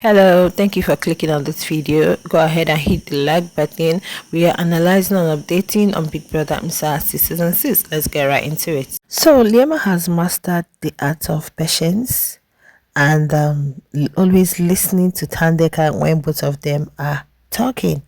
Hello, thank you for clicking on this video. Go ahead and hit the like button. We are analyzing and updating on Bbmzansi season 6. Let's get right into it. So, Liema has mastered the art of patience and always listening to Tandeka when both of them are talking.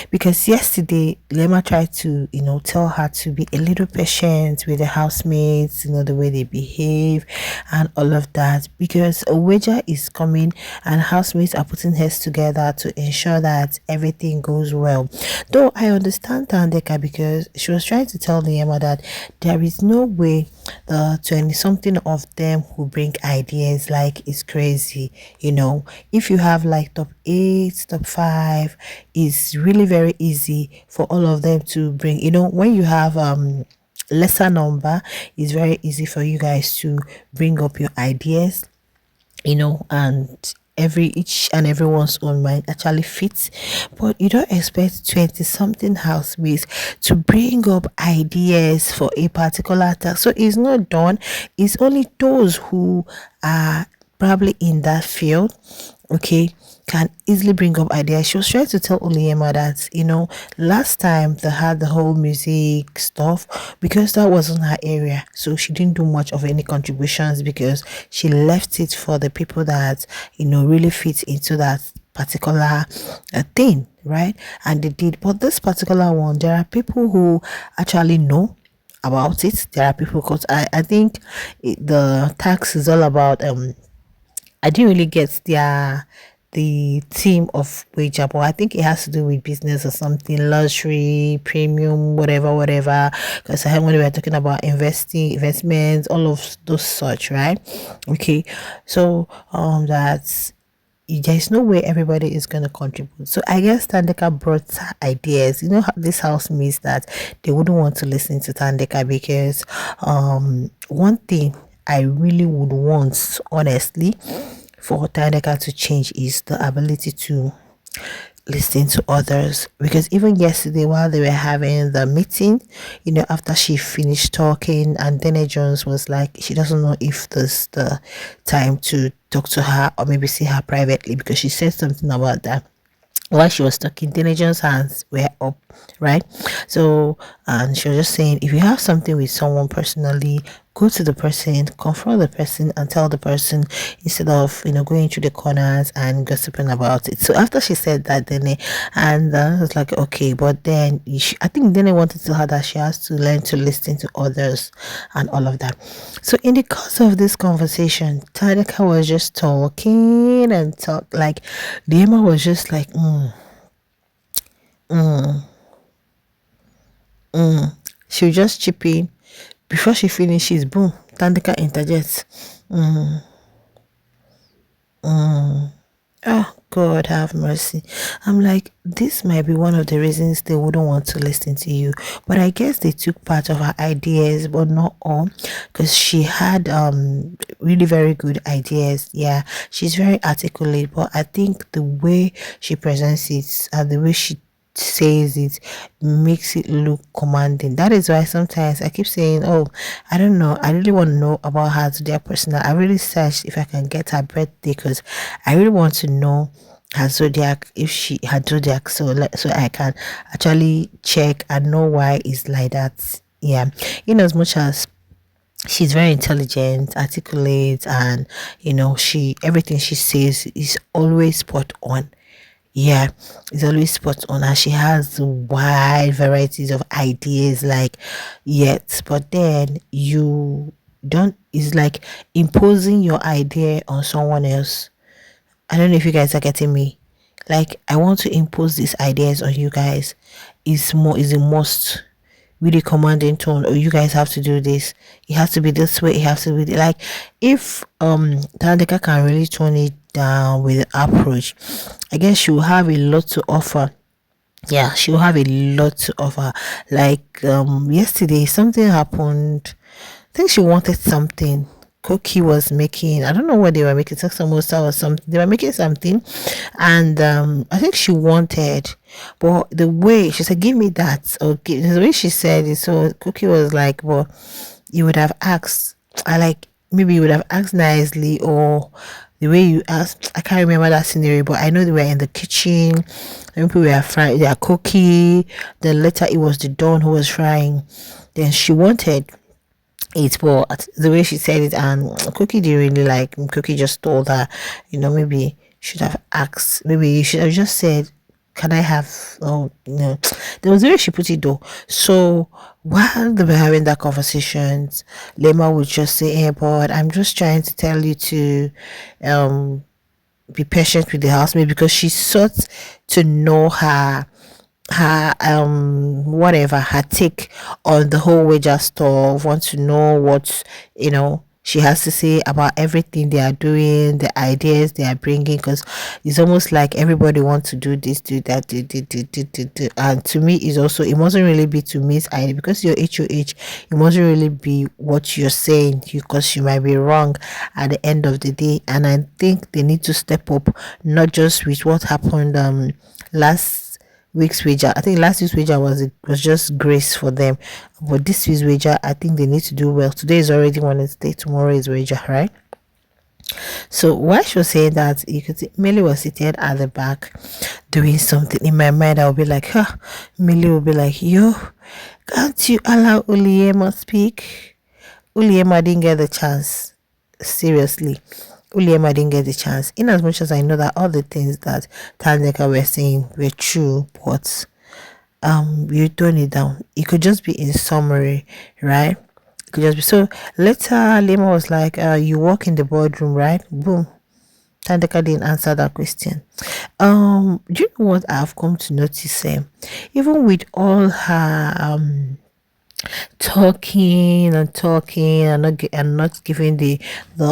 Because yesterday, Lema tried to, tell her to be a little patient with the housemates, the way they behave and all of that. Because a wager is coming and housemates are putting heads together to ensure that everything goes well. Though I understand Tandeka because she was trying to tell Liema that there is no way the 20 something of them who bring ideas like it's crazy. If you have like top 8, top 5, it's really very easy for all of them to bring. When you have lesser number, it's very easy for you guys to bring up your ideas, and each and everyone's own mind actually fits. But you don't expect 20 something housemates to bring up ideas for a particular task, so it's not done. It's only those who are probably in that field, okay, can easily bring up ideas. She was trying to tell Liema that, last time they had the whole music stuff, because that wasn't her area. So she didn't do much of any contributions because she left it for the people that, really fit into that particular thing, right? And they did. But this particular one, there are people who actually know about it. There are people, because I think the tax is all about I didn't really get the theme of wager, but I think it has to do with business or something, luxury, premium, whatever. Because I heard when we were talking about investments, all of those such, right? Okay, so that's there's no way everybody is going to contribute. So I guess Tandeka brought ideas. This house means that they wouldn't want to listen to Tandeka because one thing I really would want, honestly, for Tandeka to change is the ability to listen to others. Because even yesterday while they were having the meeting, after she finished talking, and Dene Jones was like she doesn't know if this the time to talk to her or maybe see her privately, because she said something about that while she was talking. Diligence hands were up, right? So, and she was just saying, if you have something with someone personally, go to the person, confront the person, and tell the person, instead of going through the corners and gossiping about it. So after she said that, then and I was like, okay, but then I think then I wanted to tell her that she has to learn to listen to others and all of that. So in the course of this conversation, Tandeka was just talking and talk, like Liema was just like mm, she'll just chip in. Before she finishes, boom, Tandeka interjects. Oh, God have mercy. I'm like, this might be one of the reasons they wouldn't want to listen to you. But I guess they took part of her ideas, but not all, because she had really very good ideas. Yeah, she's very articulate, but I think the way she presents it and the way she says it makes it look commanding. That is why sometimes I keep saying, oh, I don't know, I really want to know about her to their personal. I really searched if I can get her birthday, because I really want to know her zodiac, if she had zodiac, so I can actually check and know why it's like that. Yeah, in as much as she's very intelligent, articulate, and she everything she says is always spot on. Yeah, it's always spot on, and she has wide varieties of ideas, like, yet, but then you don't, it's like imposing your idea on someone else. I don't know if you guys are getting me. Like, I want to impose these ideas on you guys. Is a must, really commanding tone. Oh, you guys have to do this. It has to be this way. It has to be like, if Tandeka can really tone it down with approach, I guess she'll have a lot to offer. Yeah, she'll have a lot to offer. Like yesterday, something happened. I think she wanted something. Cookie was making, I don't know what they were making, like samosa or something. They were making something, and I think she wanted, but the way she said, "Give me that," or the way she said it, so Cookie was like, "Well, you would have asked." I like, maybe you would have asked nicely, or the way you asked, I can't remember that scenario, but I know they were in the kitchen. Then people were frying their cookie. Then later it was the Dawn who was frying. Then she wanted it, but the way she said it, and Cookie didn't really like. Cookie just told her, maybe should have asked. Maybe you should have just said, "Can I have?" Oh no, there was the way she put it though. So while they were having that conversations, Lema would just say, "Hey, but I'm just trying to tell you to, um, be patient with the housemaid because she sought to know her whatever her take on the whole wager store, want to know what she has to say about everything they are doing, the ideas they are bringing, because it's almost like everybody wants to do this, do that, do. And to me it's also, it mustn't really be to Miss ID because you're HOH, it mustn't really be what you're saying, because you might be wrong at the end of the day. And I think they need to step up, not just with what happened last week's wager. I think last week's wager was just grace for them, but this week's wager, I think they need to do well. Today is already Wednesday, tomorrow is wager, right? So while she was saying that, you could see Millie was seated at the back doing something. In my mind, I would be like, huh. Millie would be like, yo, can't you allow Liema speak? Liema didn't get the chance. Seriously. Liema didn't get the chance. In as much as I know that all the things that Thandeka were saying were true, but you tone it down. It could just be in summary, right? It could just be so. Later, Lema was like, "You walk in the boardroom, right?" Boom. Tandeka didn't answer that question. Do you know what I've come to notice? Even with all her talking and not giving the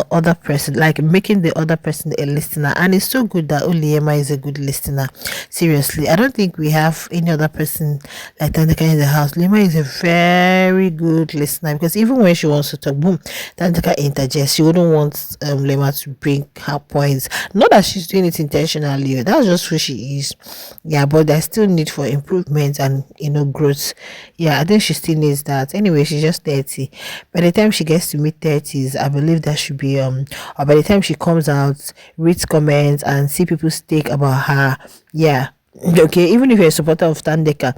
other person, like making the other person a listener, and it's so good that Liema is a good listener. Seriously, I don't think we have any other person like Tandeka in the house. Liema is a very good listener, because even when she wants to talk, boom, Tandeka interjects. She wouldn't want Liema to bring her points, not that she's doing it intentionally, that's just who she is. Yeah, but there's still need for improvement and growth. Yeah, I think she still needs that. Anyway, she's just 30. By the time she gets to mid 30s, I believe that should be or by the time she comes out, reads comments and see people's take about her. Yeah. Okay, even if you're a supporter of Tandeka,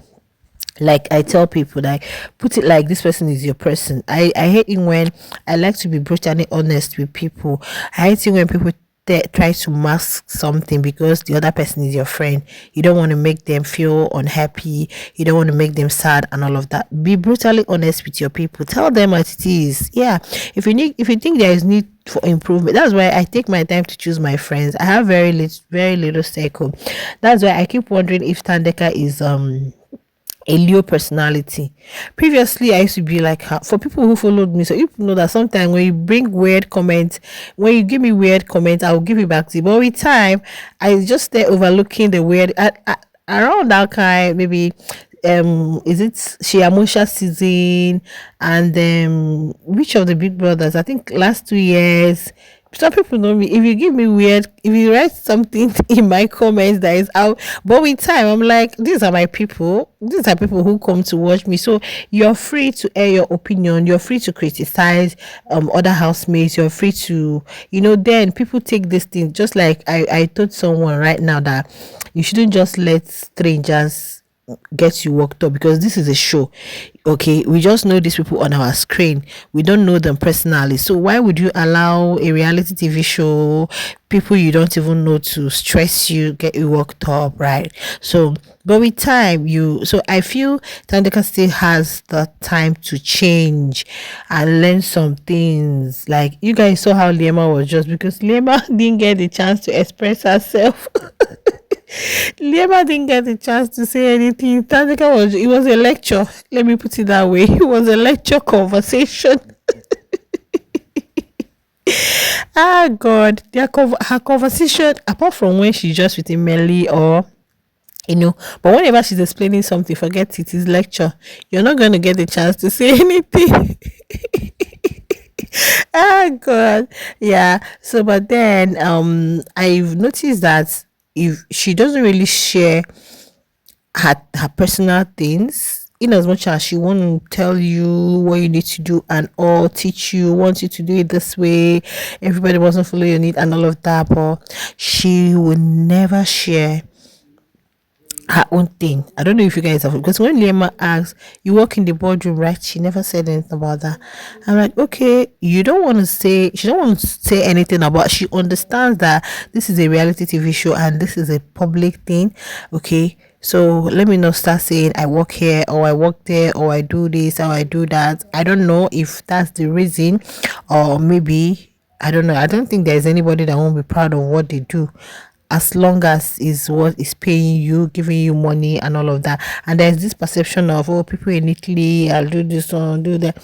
like I tell people, like, put it like this person is your person. I hate it when, I like to be brutally honest with people. I hate it when people try to mask something because the other person is your friend. You don't want to make them feel unhappy, you don't want to make them sad and all of that. Be brutally honest with your people, tell them what it is. Yeah, if you think there is need for improvement, that's why I take my time to choose my friends. I have very little circle. That's why I keep wondering if Tandeka is a Leo personality. Previously, I used to be like her. For people who followed me, so you know that sometimes when you bring weird comments, when you give me weird comments, I will give it back to you. But with time, I just stay overlooking the weird. Around that kind, maybe is it Shiamusha season, and which of the Big Brothers? I think last 2 years. Some people know me. If you give me weird, if you write something in my comments that is out, but with time, I'm like, these are my people. These are people who come to watch me. So you're free to air your opinion. You're free to criticize other housemates. You're free to, then people take this thing. Just like I told someone right now that you shouldn't just let strangers get you worked up, because this is a show. Okay, we just know these people on our screen, we don't know them personally. So why would you allow a reality TV show, people you don't even know, to stress you, get you worked up, right? So but with time, so I feel Tandeka still has the time to change and learn some things. Like you guys saw how Liema was, just because Liema didn't get the chance to express herself. Liema didn't get the chance to say anything. Tandeka it was a lecture. Let me put it that way. It was a lecture conversation. Ah, God. Her conversation, apart from when she's just with Emily or but whenever she's explaining something, forget it is lecture. You're not going to get the chance to say anything. Ah, God. Yeah. So, but then I've noticed that if she doesn't really share her personal things, in as much as she want to tell you what you need to do and all teach you, want you to do it this way, everybody wasn't follow your need and all of that, but she will never share her own thing. I don't know if you guys have, because when Liema asks, you work in the boardroom, right? She never said anything about that. I'm like, okay, you don't want to say, she don't want to say anything about, she understands that this is a reality TV show and this is a public thing. Okay. So let me not start saying I work here or I work there or I do this or I do that. I don't know if that's the reason, or maybe I don't know. I don't think there's anybody that won't be proud of what they do, as long as is what is paying you, giving you money and all of that. And there's this perception of, oh, people in Italy, I'll do this or I'll do that.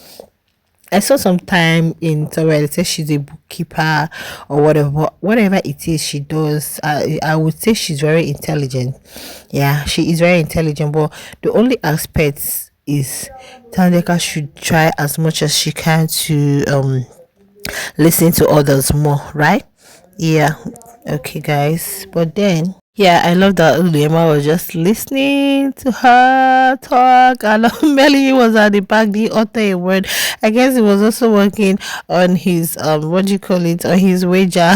I saw some time in somewhere it says she's a bookkeeper or whatever it is she does. I would say she's very intelligent. Yeah, she is very intelligent, but the only aspect is Tandeka should try as much as she can to listen to others more, right? Yeah. Okay, guys. But then, yeah, I love that Liema was just listening to her talk, and Melly was at the back, the author a word. I guess he was also working on his what do you call it, on his wager.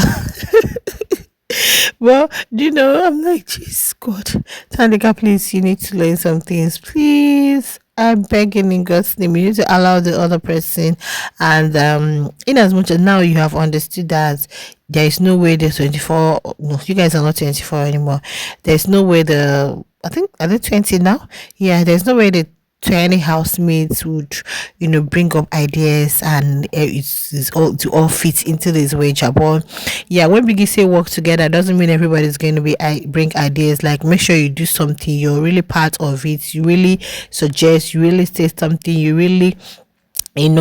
Well, do you know, I'm like, jeez, God, Tandeka, please, you need to learn some things, please. I'm begging in God's name. You need to allow the other person, and in as much as now you have understood that there is no way the 24. No, you guys are not 24 anymore. There's no way I think are they 20 now? Yeah, there's no way the 20 housemates would, bring up ideas, and it's all to all fit into this wager. But yeah, when Biggie say work together doesn't mean everybody's going to be bring ideas. Like, make sure you do something, you're really part of it, you really suggest, you really say something, you really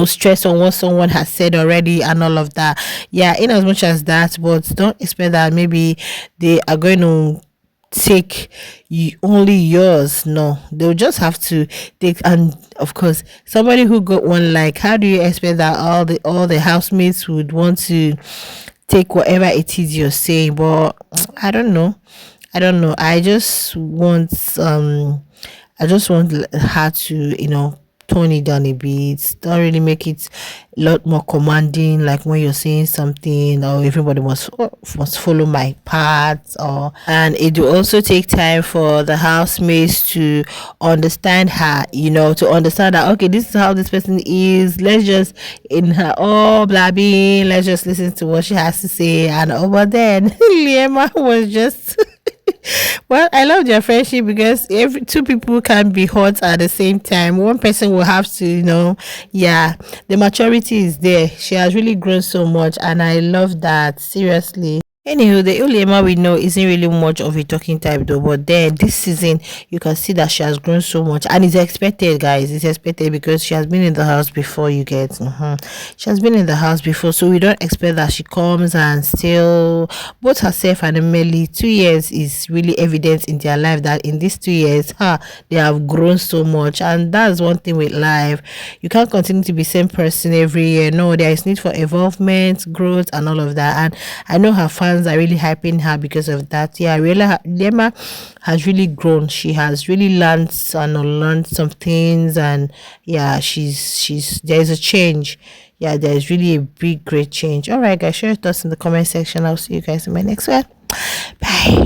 stress on what someone has said already and all of that. Yeah, in as much as that, but don't expect that maybe they are going to take you only yours. No, they'll just have to take. And of course, somebody who got one, like, how do you expect that all the housemates would want to take whatever it is you're saying? But I don't know. I just want her to, tone it down a bit. Don't really make it a lot more commanding, like when you're saying something, or everybody must follow my path. Or and it will also take time for the housemates to understand her, to understand that, okay, this is how this person is. Let's just, in her all blabbing, let's just listen to what she has to say. And over then Liema was just well, I love their friendship because every two people can be hot at the same time. One person will have to, yeah, the maturity is there. She has really grown so much, and I love that. Seriously. Anywho, the Liema we know isn't really much of a talking type though, but then this season you can see that she has grown so much, and it's expected, guys. It's expected because she has been in the house before. You get, she has been in the house before, so we don't expect that she comes and still. Both herself and Emily, 2 years is really evident in their life that in these 2 years, they have grown so much, and that's one thing with life. You can't continue to be same person every year. No, there is need for evolvement, growth, and all of that. And I know her fans are really hyping her because of that. Yeah, really, Lema has really grown. She has really learned and unlearned some things, and yeah, she's there's a change. Yeah, there's really a big great change. All right, guys, share your thoughts in the comment section. I'll see you guys in my next one. Bye.